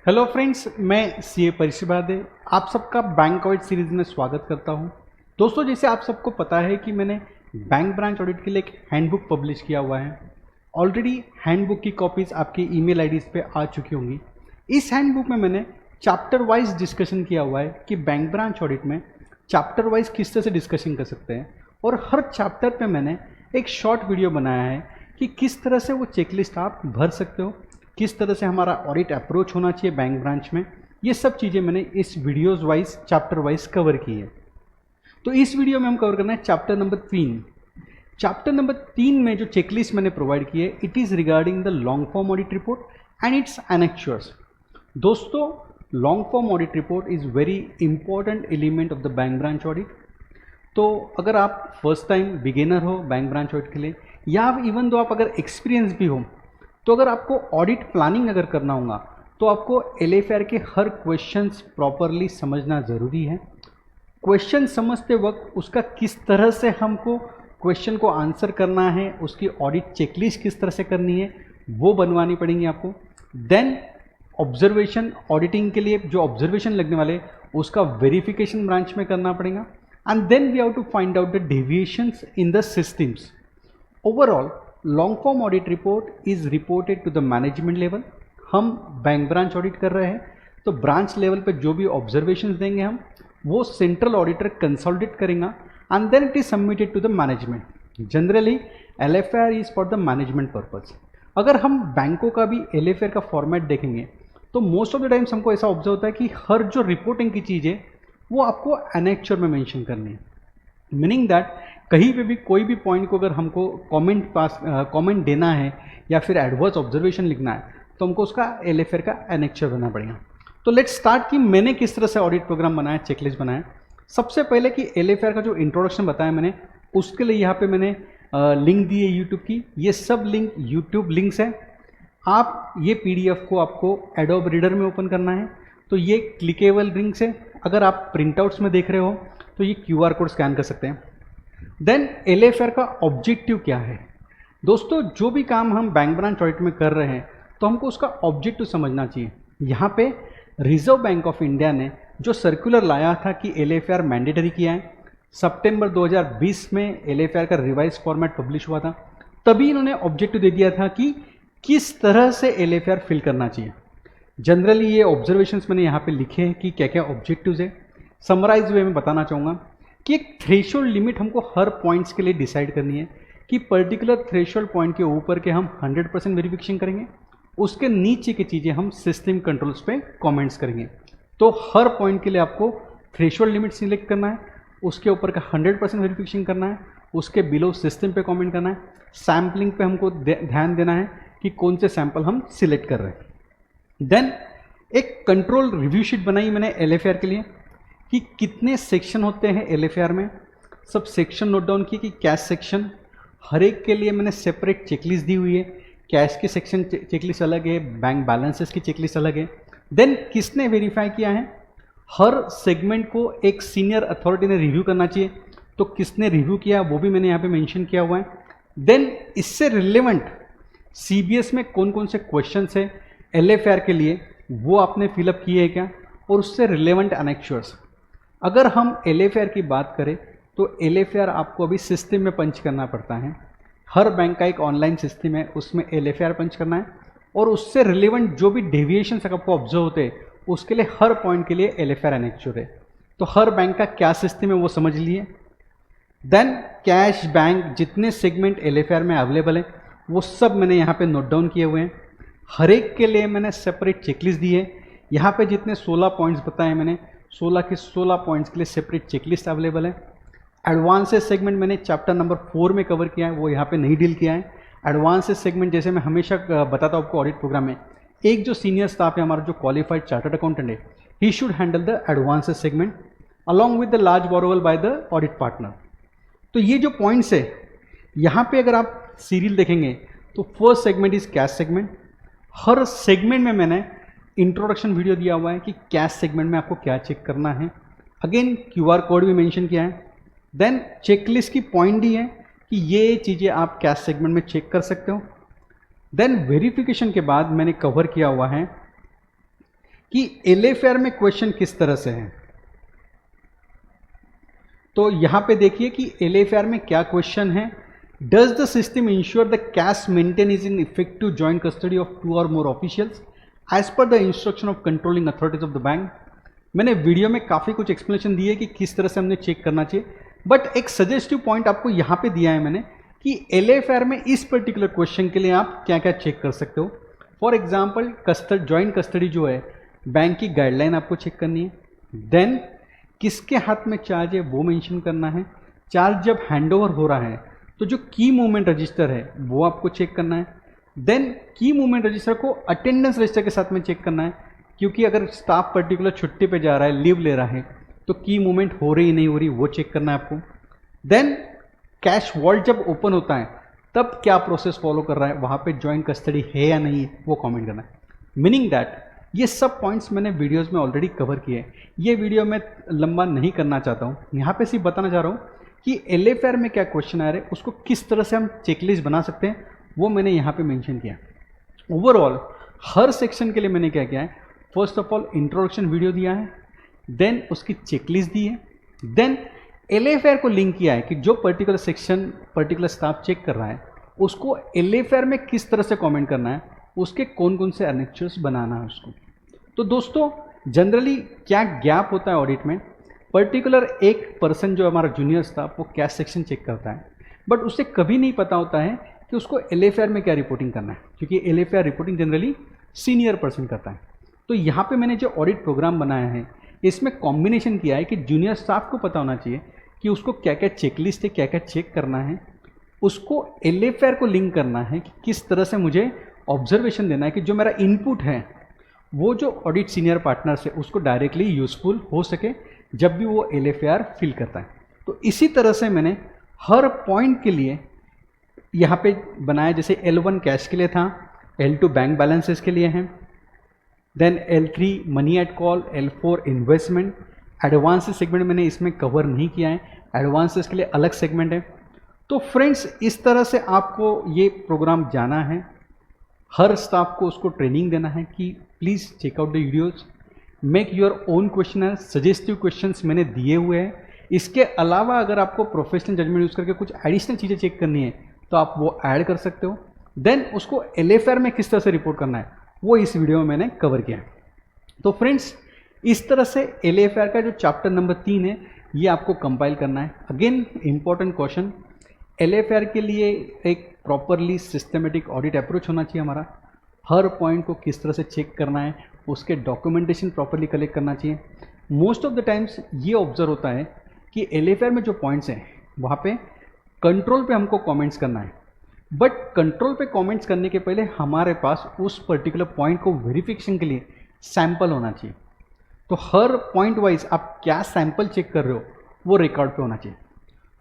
Hello friends, मैं CA परिशिबादे आप सबका बैंक ऑडिट सीरीज में स्वागत करता हूं। दोस्तों, जैसे आप सबको पता है कि मैंने बैंक ब्रांच ऑडिट के लिए एक हैंडबुक पब्लिश किया हुआ है। ऑलरेडी हैंडबुक की कॉपीज़ आपकी ईमेल आईडीज़ पे आ चुकी होंगी। इस हैंडबुक में मैंने चैप्टर वाइज डिस्कशन किया हुआ है कि बैंक ब्रांच ऑडिट में चैप्टर वाइज किस तरह से डिस्कशन कर सकते हैं, और हर चैप्टर पे मैंने एक शॉर्ट वीडियो बनाया है कि किस तरह से वो चेकलिस्ट आप भर सकते हो, किस तरह से हमारा ऑडिट अप्रोच होना चाहिए बैंक ब्रांच में। ये सब चीज़ें मैंने इस videos wise chapter wise cover की है। तो इस वीडियो में हम कवर करना है चैप्टर नंबर 3। चैप्टर नंबर 3 में जो चेकलिस्ट मैंने प्रोवाइड की है, it is regarding the long form audit report and its annexures. दोस्तों, long form audit report is very important element of the bank branch audit. तो अगर आप फर्स्ट टाइम बिगिनर हो बैंक ब्रांच ऑडिट के लिए, या इवन दो आप अगर एक्सपीरियंस भी हो, तो अगर आपको ऑडिट प्लानिंग अगर करना होगा तो आपको एलएफआर के हर क्वेश्चंस प्रॉपरली समझना ज़रूरी है। क्वेश्चन समझते वक्त उसका किस तरह से हमको क्वेश्चन को आंसर करना है, उसकी ऑडिट चेकलिस्ट किस तरह से करनी है, वो बनवानी पड़ेंगी आपको। देन ऑब्जर्वेशन, ऑडिटिंग के लिए जो ऑब्जर्वेशन लगने वाले उसका वेरिफिकेशन ब्रांच में करना पड़ेगा। And then we have to find out the deviations in the systems. Overall long form audit report is reported to the management level. हम बैंक ब्रांच ऑडिट कर रहे हैं तो ब्रांच लेवल पे जो भी ऑब्जर्वेशंस देंगे हम, वो सेंट्रल ऑडिटर कंसोलिडेट करेगा and then it is submitted to the management. Generally LFR is for the management purpose. अगर हम बैंकों का भी एलएफआर का फॉर्मेट देखेंगे तो मोस्ट ऑफ द टाइम्स हमको ऐसा ऑब्जर्व होता है कि हर जो रिपोर्टिंग की चीज़ है वो आपको एनेक्चर में मेंशन करनी है। मीनिंग दैट कहीं पे भी कोई भी पॉइंट को अगर हमको कमेंट देना है या फिर एडवर्स ऑब्जर्वेशन लिखना है तो हमको उसका एलएफआर का एनेक्चर बनाना पड़ेगा। तो लेट्स स्टार्ट कि मैंने किस तरह से ऑडिट प्रोग्राम बनाया, चेकलिस्ट बनाया। सबसे पहले कि एलएफआर का जो इंट्रोडक्शन बताया मैंने, उसके लिए यहाँ पे मैंने लिंक दी है यूट्यूब की। ये सब लिंक यूट्यूब लिंक्स है। आप ये पीडीएफ को आपको एडोब रीडर में ओपन करना है तो ये क्लिकेबल लिंक्स है। अगर आप प्रिंटआउट्स में देख रहे हो तो ये क्यूआर कोड स्कैन कर सकते हैं। देन एलएफआर का ऑब्जेक्टिव क्या है। दोस्तों, जो भी काम हम बैंक ब्रांच ऑडिट में कर रहे हैं तो हमको उसका ऑब्जेक्टिव समझना चाहिए। यहाँ पे रिजर्व बैंक ऑफ इंडिया ने जो सर्कुलर लाया था कि एलएफआर मैंडेटरी किया है, सितंबर 2020 में एलएफआर का रिवाइज फॉर्मेट पब्लिश हुआ था। तभी इन्होंने ऑब्जेक्टिव दे दिया था कि किस तरह से एलएफआर फिल करना चाहिए। जनरली ये ऑब्जर्वेशंस मैंने यहाँ पे लिखे हैं कि क्या क्या ऑब्जेक्टिव्स है। समराइज वे में बताना चाहूँगा कि एक थ्रेशोल्ड लिमिट हमको हर पॉइंट्स के लिए डिसाइड करनी है कि पर्टिकुलर थ्रेशोल्ड पॉइंट के ऊपर के हम 100% वेरिफिकेशन करेंगे, उसके नीचे की चीज़ें हम सिस्टम कंट्रोल्स पे कमेंट्स करेंगे। तो हर पॉइंट के लिए आपको थ्रेशोल्ड लिमिट सिलेक्ट करना है, उसके ऊपर का 100% वेरिफिकेशन करना है, उसके बिलो सिस्टम पे कमेंट करना है। सैम्पलिंग पे हमको ध्यान देना है कि कौन से सैंपल हम सिलेक्ट कर रहे हैं। देन एक कंट्रोल रिव्यू शीट बनाई मैंने एलएफआर के लिए कि कितने सेक्शन होते हैं एलएफआर में। सब सेक्शन नोट डाउन किए कि कैश सेक्शन, हर एक के लिए मैंने सेपरेट चेकलिस्ट दी हुई है। कैश के सेक्शन चेकलिस्ट अलग है, बैंक बैलेंसेस की चेकलिस्ट अलग है। देन किसने वेरीफाई किया है, हर सेगमेंट को एक सीनियर अथॉरिटी ने रिव्यू करना चाहिए, तो किसने रिव्यू किया वो भी मैंने यहाँ पे मेंशन किया हुआ है। देन इससे रिलेवेंट सीबीएस में कौन कौन से क्वेश्चंस है एलएफआर के लिए वो आपने फिलअप किए है क्या, और उससे रिलेवेंट एनेक्चर्स। अगर हम एलएफआर की बात करें तो एलएफआर आपको अभी सिस्टम में पंच करना पड़ता है। हर बैंक का एक ऑनलाइन सिस्टम है, उसमें एलएफआर पंच करना है, और उससे रिलेवेंट जो भी डेविएशंस आपको ऑब्जर्व होते हैं उसके लिए हर पॉइंट के लिए एलएफआर एनेक्चर है। तो हर बैंक का क्या सिस्टम है वो समझ लिए। देन कैश, बैंक, जितने सेगमेंट एलएफआर में अवेलेबल है वो सब मैंने यहाँ पे नोट डाउन किए हुए हैं। हर एक के लिए मैंने सेपरेट चेकलिस्ट दी है। यहाँ पे जितने 16 पॉइंट्स बताए मैंने, 16 के 16 पॉइंट्स के लिए सेपरेट चेकलिस्ट अवेलेबल है। एडवांसेस सेगमेंट मैंने चैप्टर नंबर 4 में कवर किया है, वो यहाँ पे नहीं डील किया है। एडवांसेस सेगमेंट जैसे मैं हमेशा बताता हूँ आपको ऑडिट प्रोग्राम में, एक जो सीनियर स्टाफ है हमारा, जो क्वालिफाइड चार्टर्ड अकाउंटेंट है, he should handle the advances segment along with the large borrowal by the audit partner. तो ये जो पॉइंट्स है यहाँ पे अगर आप सीरियल देखेंगे तो first segment is cash segment. Her segment में मैंने इंट्रोडक्शन वीडियो दिया हुआ है कि कैश सेगमेंट में आपको क्या चेक करना है। अगेन क्यूआर कोड भी मेंशन किया है। देन चेकलिस्ट की पॉइंट दी है कि ये चीज़ें आप कैश सेगमेंट में चेक कर सकते हो। देन वेरिफिकेशन के बाद मैंने कवर किया हुआ है कि LFR में क्वेश्चन किस तरह से है। तो यहां पे देखिए कि LFR में क्या क्वेश्चन है। Does the system ensure the cash maintain is in effective joint custody of 2 और more officials as per the instruction of controlling authorities of the bank. मैंने वीडियो में काफ़ी कुछ एक्सप्लेनेशन दी है कि किस तरह से हमने चेक करना चाहिए, बट एक सजेस्टिव पॉइंट आपको यहाँ पे दिया है मैंने कि LFR में इस पर्टिकुलर क्वेश्चन के लिए आप क्या क्या चेक कर सकते हो। फॉर एग्जाम्पल जॉइंट कस्टडी जो है, बैंक की गाइडलाइन आपको चेक करनी है, देन किसके हाथ में चार्ज है वो मेंशन करना है, चार्ज जब हैंडओवर हो रहा है तो जो की मूवमेंट रजिस्टर है वो आपको चेक करना है, देन की मूवमेंट रजिस्टर को अटेंडेंस रजिस्टर के साथ में चेक करना है, क्योंकि अगर स्टाफ पर्टिकुलर छुट्टी पे जा रहा है, लीव ले रहा है, तो की मूवमेंट हो रही नहीं हो रही वो चेक करना है आपको। देन कैश वॉल्ट जब ओपन होता है तब क्या प्रोसेस फॉलो कर रहा है, वहाँ पे जॉइंट कस्टडी है या नहीं है वो कमेंट करना है। मीनिंग दैट ये सब पॉइंट्स मैंने वीडियोस में ऑलरेडी कवर किए हैं, ये वीडियो मैं लंबा नहीं करना चाहता हूँ। यहाँ पे सिर्फ बताना चाह रहा हूँ कि LFR में क्या क्वेश्चन आ रहे हैं, उसको किस तरह से हम चेकलिस्ट बना सकते हैं, वो मैंने यहाँ पे मेंशन किया। ओवरऑल हर सेक्शन के लिए मैंने क्या किया है, first of all introduction video दिया है, देन उसकी चेकलिस्ट दी है, देन LFR को लिंक किया है कि जो particular section particular staff check कर रहा है उसको LFR में किस तरह से कमेंट करना है, उसके कौन कौन से एनेक्चर्स बनाना है उसको। तो दोस्तों जनरली क्या गैप होता है ऑडिट में, पर्टिकुलर एक पर्सन जो हमारा जूनियर स्टाफ वो कैश सेक्शन चेक करता है, बट उसे कभी नहीं पता होता है कि उसको LFR में क्या रिपोर्टिंग करना है, क्योंकि LFR reporting generally senior person करता है। तो यहाँ पे मैंने जो ऑडिट प्रोग्राम बनाया है इसमें कॉम्बिनेशन किया है कि जूनियर स्टाफ को पता होना चाहिए कि उसको क्या क्या चेकलिस्ट है, क्या क्या चेक करना है, उसको LFR को लिंक करना है कि किस तरह से मुझे ऑब्जर्वेशन देना है कि जो मेरा इनपुट है वो जो ऑडिट सीनियर पार्टनर से उसको डायरेक्टली यूजफुल हो सके जब भी वो LFR फिल करता है। तो इसी तरह से मैंने हर पॉइंट के लिए यहाँ पे बनाया, जैसे L1 कैश के लिए था, L2 बैंक बैलेंसेस के लिए हैं, then L3 money at call, L4 investment. Advances segment मैंने इसमें कवर नहीं किया है, एडवांसेस के लिए अलग सेगमेंट है। तो फ्रेंड्स इस तरह से आपको ये प्रोग्राम जाना है, हर स्टाफ को उसको ट्रेनिंग देना है कि please check out the videos, make your own question, suggestive questions मैंने दिए हुए हैं। इसके अलावा अगर आपको प्रोफेशनल जजमेंट यूज़ करके कुछ एडिशनल चीज़ें चेक करनी है तो आप वो ऐड कर सकते हो। देन उसको LFR में किस तरह से रिपोर्ट करना है वो इस वीडियो में मैंने कवर किया है। तो फ्रेंड्स इस तरह से LFR का जो चैप्टर नंबर 3 है ये आपको कंपाइल करना है। अगेन इंपॉर्टेंट क्वेश्चन, LFR के लिए एक प्रॉपरली सिस्टमेटिक ऑडिट अप्रोच होना चाहिए हमारा, हर पॉइंट को किस तरह से चेक करना है, उसके डॉक्यूमेंटेशन प्रॉपरली कलेक्ट करना चाहिए। मोस्ट ऑफ द टाइम्स ये ऑब्जर्व होता है कि LFR में जो पॉइंट्स हैं वहाँ पे कंट्रोल पे हमको कमेंट्स करना है, बट कंट्रोल पे कमेंट्स करने के पहले हमारे पास उस पर्टिकुलर पॉइंट को वेरिफिकेशन के लिए सैंपल होना चाहिए। तो हर पॉइंट वाइज आप क्या सैंपल चेक कर रहे हो वो रिकॉर्ड पे होना चाहिए।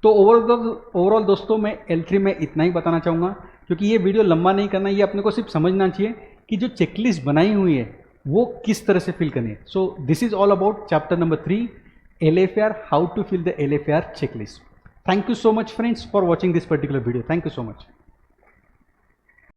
तो ओवरऑल दोस्तों मैं L3 में इतना ही बताना चाहूँगा, क्योंकि ये वीडियो लंबा नहीं करना, ये अपने को सिर्फ समझना चाहिए कि जो चेकलिस्ट बनाई हुई है वो किस तरह से फिल करनी है। So this is all about chapter number 3 LFR, how to fill the LFR checklist. Thank you so much friends for watching this particular video. Thank you so much.